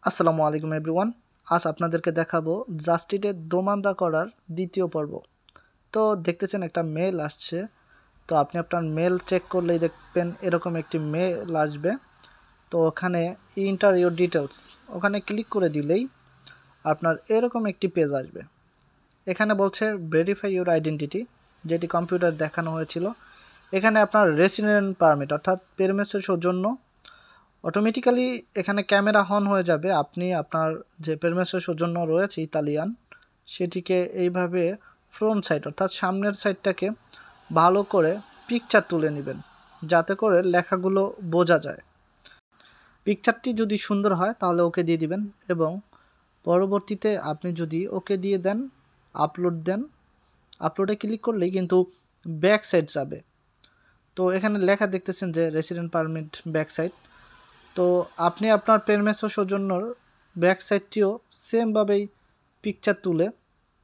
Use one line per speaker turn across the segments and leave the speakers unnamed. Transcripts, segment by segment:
আসসালামু আলাইকুম এভরিওয়ান। আজ আপনাদেরকে দেখাবো জাস্টিটের দোমানদা করার দ্বিতীয় পর্ব। তো দেখতেছেন একটা মেল আসছে। তো আপনি আপনার মেল চেক করলেই দেখবেন এরকম একটি মেল আসবে। তো ওখানে ইন্টার ইউর ডিটেলস ওখানে ক্লিক করে দিলেই আপনার এরকম একটি পেজ আসবে। এখানে বলছে ভেরিফাই ইউর আইডেন্টিটি, যেটি কম্পিউটার দেখানো হয়েছিল। এখানে আপনার রেসিডেন্ট পারমিট অর্থাৎ পেরমিটের সৌজন্য অটোমেটিক্যালি এখানে ক্যামেরা অন হয়ে যাবে। আপনি আপনার যে পেরমিটের সৌজন্য রয়েছে ইতালিয়ান, সেটিকে এইভাবে ফ্রন্ট সাইড অর্থাৎ সামনের সাইডটাকে ভালো করে পিকচার তুলে নেবেন, যাতে করে লেখাগুলো বোঝা যায়। পিকচারটি যদি সুন্দর হয় তাহলে ওকে দিয়ে দিবেন, এবং পরবর্তীতে আপনি যদি ওকে দিয়ে দেন, আপলোড দেন, আপলোডে ক্লিক করলেই কিন্তু ব্যাক সাইড যাবে। তো এখানে লেখা দেখতেছেন যে রেসিডেন্ট পারমিট ব্যাক সাইড। তো আপনি আপনার পেরমিটের সৌজন্যর ব্যাক সাইডটিও সেমভাবেই পিকচার তুলে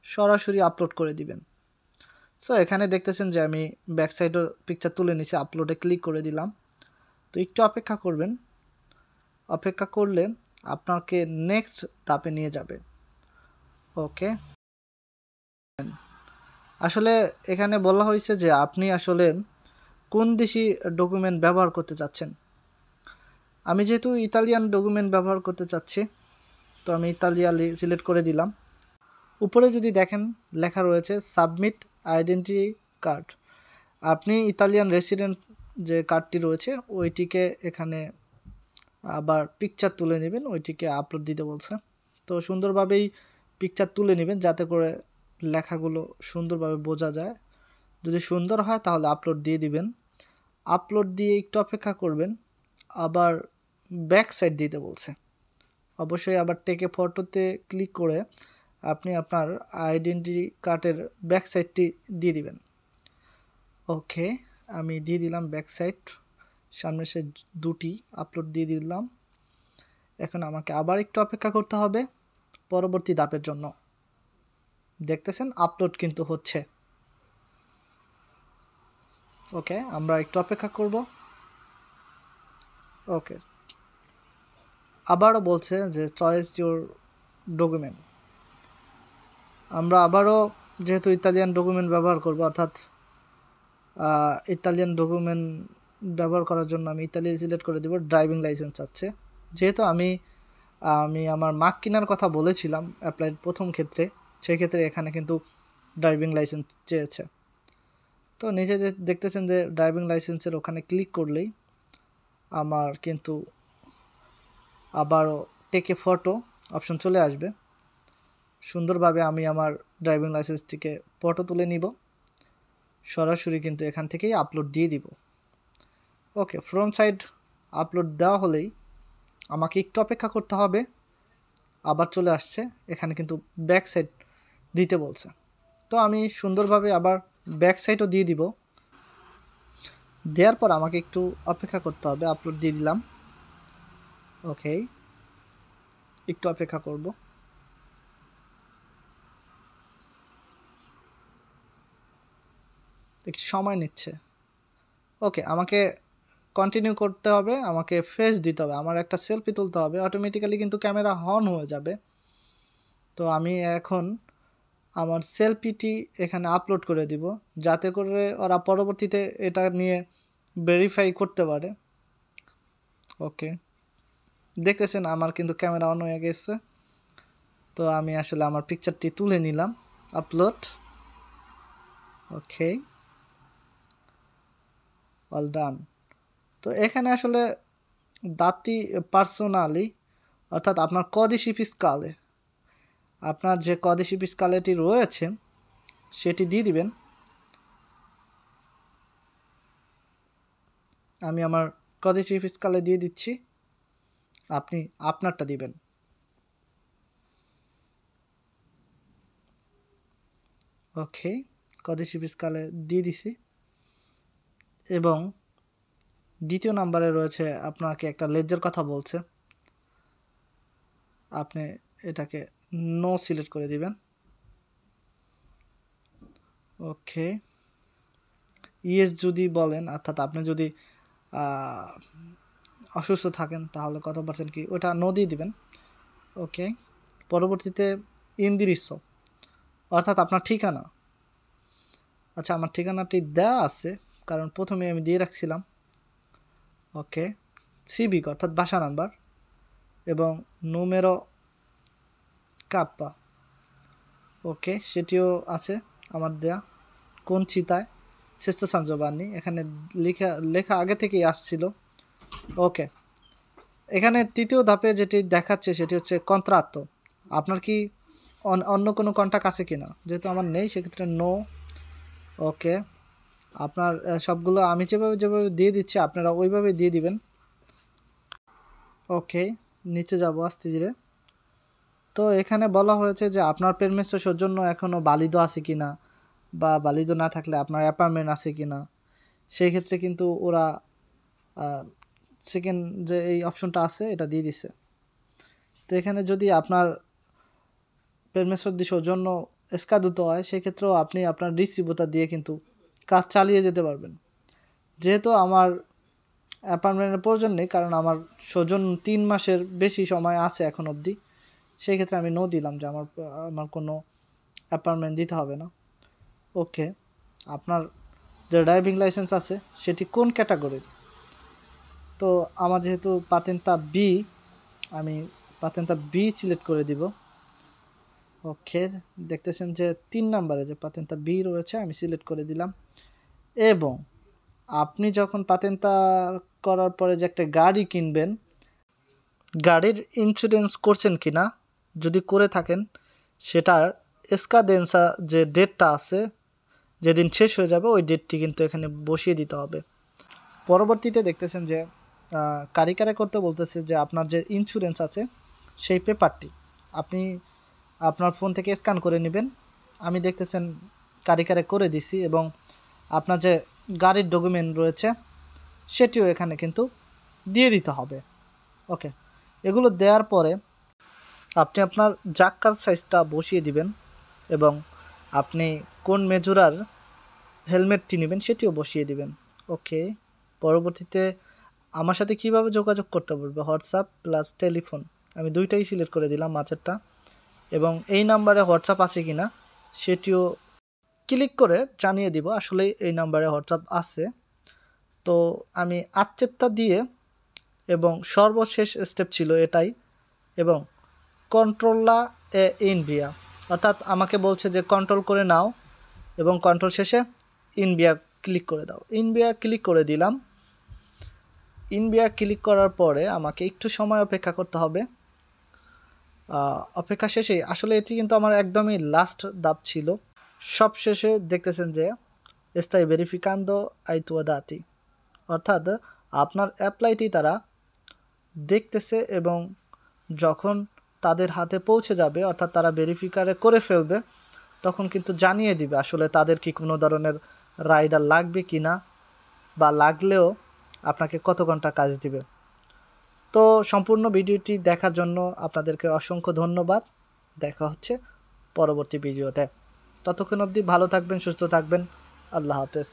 সরাসরি আপলোড করে দিবেন। সো এখানে দেখতেছেন যে আমি ব্যাক সাইডও পিকচার তুলে নিছি, আপলোডে ক্লিক করে দিলাম। তো একটু অপেক্ষা করবেন, অপেক্ষা করলে আপনাকে নেক্সট ধাপে নিয়ে যাবে। ওকে, আসলে এখানে বলা হয়েছে যে আপনি আসলে কোন দেশি ডকুমেন্ট ব্যবহার করতে চাচ্ছেন। আমি যেহেতু ইতালিয়ান ডকুমেন্ট ব্যবহার করতে চাচ্ছি, তো আমি ইতালিয়া সিলেক্ট করে দিলাম। উপরে যদি দেখেন লেখা রয়েছে সাবমিট আইডেন্টিটি কার্ড। আপনি ইতালিয়ান রেসিডেন্ট যে কার্ডটি রয়েছে ওইটিকে এখানে আবার পিকচার তুলে নেবেন, ওইটিকে আপলোড দিতে বলছে। তো সুন্দরভাবেই পিকচার তুলে নেবেন যাতে করে লেখাগুলো সুন্দরভাবে বোঝা যায়। যদি সুন্দর হয় তাহলে আপলোড দিয়ে দিবেন। আপলোড দিয়ে একটু অপেক্ষা করবেন, আবার ব্যাক সাইড দিতে বলছে। অবশ্যই আবার টেকে ফটোতে ক্লিক করে আপনি আপনার আইডেন্টিটি কার্ডের ব্যাক সাইডটি দিয়ে দিবেন। ওকে, আমি দিয়ে দিলাম ব্যাক সাইড, সামনে সে দুটি আপলোড দিয়ে দিলাম। এখন আমাকে আবার একটু অপেক্ষা করতে হবে পরবর্তী ধাপের জন্য। দেখতেছেন আপলোড কিন্তু হচ্ছে। ওকে, আমরা একটু অপেক্ষা করব। ওকে, আবারও বলছে যে চয়েস ইউর ডকুমেন্ট। আমরা আবারও যেহেতু ইতালিয়ান ডকুমেন্ট ব্যবহার করব, অর্থাৎ ইতালিয়ান ডকুমেন্ট ব্যবহার করার জন্য আমি ইতালি সিলেক্ট করে দেব। ড্রাইভিং লাইসেন্স আছে, যেহেতু আমি আমার মার্ক কেনার কথা বলেছিলাম অ্যাপ্লাই প্রথম ক্ষেত্রে, সেই ক্ষেত্রে এখানে কিন্তু ড্রাইভিং লাইসেন্স চেয়েছে। তো নিজে দেখতেছেন যে ড্রাইভিং লাইসেন্সের ওখানে ক্লিক করলেই আমার কিন্তু আবারও টেকে ফটো অপশন চলে আসবে। সুন্দরভাবে আমি আমার ড্রাইভিং লাইসেন্সটিকে ফটো তুলে নিব, সরাসরি কিন্তু এখান থেকেই আপলোড দিয়ে দিব। ওকে, ফ্রন্ট সাইড আপলোড দেওয়া হলেই আমাকে একটু অপেক্ষা করতে হবে, আবার চলে আসছে। এখানে কিন্তু ব্যাক সাইড দিতে বলছে। তো আমি সুন্দরভাবে আবার ব্যাক সাইডও দিয়ে দিব। দেওয়ার পর আমাকে একটু অপেক্ষা করতে হবে, আপলোড দিয়ে দিলাম। ওকে, একটু অপেক্ষা করব। একটু সময় নিচ্ছে। ওকে, আমাকে কন্টিনিউ করতে হবে, আমাকে ফেস দিতে হবে, আমার একটা সেলফি তুলতে হবে। অটোমেটিক্যালি কিন্তু ক্যামেরা অন হয়ে যাবে। তো আমি এখন আমার সেলফিটি এখানে আপলোড করে দিব, যাতে করে ওরা পরবর্তীতে এটা নিয়ে ভেরিফাই করতে পারে। ওকে, দেখতেছেন আমার কিন্তু ক্যামেরা অন হয়ে গেছে। তো আমি আসলে আমার পিকচারটি তুলে নিলাম, আপলোড। ওকে, অল ডান। তো এখানে আসলে দাতি পার্সোনালি অর্থাৎ আপনার কদিশি ফিসকালে, আপনার যে কদিশি ফিসকালেটি রয়েছে সেটি দিয়ে দিবেন। আমি আমার কদিশি ফিসকালে দিয়ে দিচ্ছি, আপনি আপনারটা দিবেন। ওকে, কদিশি ফিসকালে দিয়ে দিছি, এবং দ্বিতীয় নাম্বারে রয়েছে আপনাকে একটা লেজের কথা বলছে, আপনি এটাকে নো সিলেক্ট করে দিবেন। ওকে, ইয়েস যদি বলেন, অর্থাৎ আপনি যদি অসুস্থ থাকেন তাহলে কত পার্সেন্ট কি ওটা নো দিয়ে দিবেন। ওকে, পরবর্তীতে ইন্দিরিস, অর্থাৎ আপনার ঠিকানা। আচ্ছা, আমার ঠিকানাটি দেওয়া আছে, কারণ প্রথমে আমি দিয়ে রাখছিলাম। ওকে, সিভিক অর্থাৎ বাসা নাম্বার এবং নুমেরো কাপ্পা, ওকে, সেটিও আছে আমার দেয়া। কোন চিতায় শেস্ত সানজোবানি, এখানে লেখা আগে থেকেই আসছিল। ওকে, এখানে তৃতীয় ধাপে যেটি দেখাচ্ছে সেটি হচ্ছে কন্ট্রাত্ত। আপনার কি অন্য কোনো কন্ট্রাক্ট আছে কি না? যেহেতু আমার নেই, সেক্ষেত্রে নো। ওকে, আপনার সবগুলো আমি যেভাবে দিয়ে দিচ্ছি আপনারা ওইভাবে দিয়ে দিবেন। ওকে, নিচে যাব আস্তে ধীরে। তো এখানে বলা হয়েছে যে আপনার পেরমিসের সৌজন্য এখনও বালিদ আছে কি না, বা বালিদ না থাকলে আপনার অ্যাপার্টমেন্ট আছে কি না। সেই ক্ষেত্রে কিন্তু ওরা সেকেন্ড যে এই অপশনটা আছে এটা দিয়ে দিছে। তো এখানে যদি আপনার পেরমিসর দিয়ে সৌজন্য এসকাদুত হয়, সেক্ষেত্রেও আপনি আপনার রিসিভোটা দিয়ে কিন্তু কাজ চালিয়ে যেতে পারবেন। যেহেতু আমার অ্যাপার্টমেন্টের প্রয়োজন নেই, কারণ আমার সৌজন্য 3 মাসের বেশি সময় আছে এখন অবধি, সেই ক্ষেত্রে আমি নো দিলাম যে আমার কোনো অ্যাপার্টমেন্ট দিতে হবে না। ওকে, আপনার যে ড্রাইভিং লাইসেন্স আছে সেটি কোন ক্যাটাগরির? তো আমার যেহেতু পাতেন্তা বি, আমি পাতেন্তা বি সিলেক্ট করে দিব। ওকে, দেখতেছেন যে 3 নম্বরে যে পাতেন্তা বি রয়েছে আমি সিলেক্ট করে দিলাম। এবং আপনি যখন পাতেন্তা করার পরে যে একটা গাড়ি কিনবেন, গাড়ির ইন্স্যুরেন্স করছেন কি না, যদি করে থাকেন সেটার এসকাদেন্সা যে ডেটটা আছে, যেদিন শেষ হয়ে যাবে ওই ডেটটি কিন্তু এখানে বসিয়ে দিতে হবে। পরবর্তীতে দেখতেছেন যে কারিকারে করতে বলতেছে যে আপনার যে ইন্স্যুরেন্স আছে সেই পেপারটি আপনি আপনার ফোন থেকে স্ক্যান করে নেবেন। আমি দেখতেছেন কারিকারে করে দিছি, এবং আপনার যে গাড়ির ডকুমেন্ট রয়েছে সেটিও এখানে কিন্তু দিয়ে দিতে হবে। ওকে, এগুলো দেওয়ার পরে আপনি আপনার জাক্কার সাইজটা বসিয়ে দিবেন, এবং আপনি কোন মেজুরার হেলমেটটি নেবেন সেটিও বসিয়ে দিবেন। ওকে, পরবর্তীতে আমার সাথে কিভাবে যোগাযোগ করতে পারবে, হোয়াটসঅ্যাপ প্লাস টেলিফোন, আমি দুইটাই সিলেক্ট করে দিলাম মাঝেরটা। এবং এই নাম্বারে হোয়াটসঅ্যাপ আছে কি না সেটিও ক্লিক করে জানিয়ে দিব আসলে এই নাম্বারে হোয়াটসঅ্যাপ আছে। তো আমি আচ্ছেত্তা দিয়ে, এবং সর্বশেষ স্টেপ ছিল এটাই, এবং কন্ট্রোলা ইনভিয়া, অর্থাৎ আমাকে বলছে যে কন্ট্রোল করে নাও, এবং কন্ট্রোল শেষে ইনভিয়া ক্লিক করে দাও। ইনভিয়া ক্লিক করে দিলাম। ইনভিয়া ক্লিক করার পরে আমাকে একটু সময় অপেক্ষা করতে হবে। অপেক্ষা শেষে আসলে এটি কিন্তু আমার একদমই লাস্ট ধাপ ছিল। সব শেষে দেখতেছেন যে স্থায়ী ভেরিফিকান্দো আইতুয়াদাতি, অর্থাৎ আপনার অ্যাপ্লাইটি তারা দেখতেছে, এবং যখন তাদের হাতে পৌঁছে যাবে, অর্থাৎ তারা ভেরিফিকারে করে ফেলবে, তখন কিন্তু জানিয়ে দিবে আসলে তাদের কি কোনো ধরনের রাইডার লাগবে কি না, বা লাগলেও আপনাকে কত ঘন্টা কাজ দিবে। তো সম্পূর্ণ ভিডিওটি দেখার জন্য আপনাদেরকে অসংখ্য ধন্যবাদ। দেখা হচ্ছে পরবর্তী ভিডিওতে। ততক্ষণ অবধি ভালো থাকবেন, সুস্থ থাকবেন। আল্লাহ হাফেজ।